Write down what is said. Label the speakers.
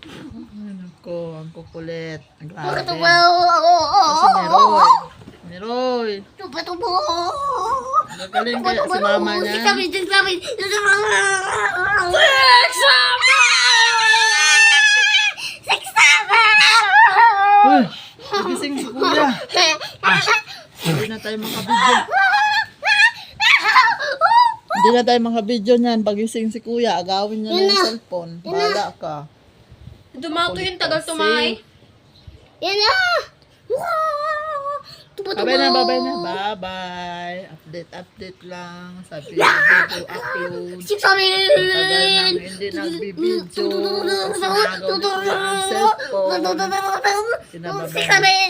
Speaker 1: Ay, naku, ang kukulit.
Speaker 2: Bakit
Speaker 1: Grabe.
Speaker 2: ba?
Speaker 1: Si Meroy. Meroy.
Speaker 2: Tubo.
Speaker 1: Magaling kaya si mama niya. Uy, nagising si kuya. Hindi na tayo makabidyo. Hindi na tayo makabidyo niyan. Pagising si kuya, agawin niya na yung cellphone. Bahala ka.
Speaker 3: Dumato yung tagal tumahay.
Speaker 2: Yan na!
Speaker 1: Babay na. Bye-bye. Update lang. Sabi video upload.
Speaker 2: Siksamin!
Speaker 1: Tagal namin hindi nagbibidyo. Kasi nagaw ni kuya ang cellphone. Sinababay.
Speaker 2: Siksamin!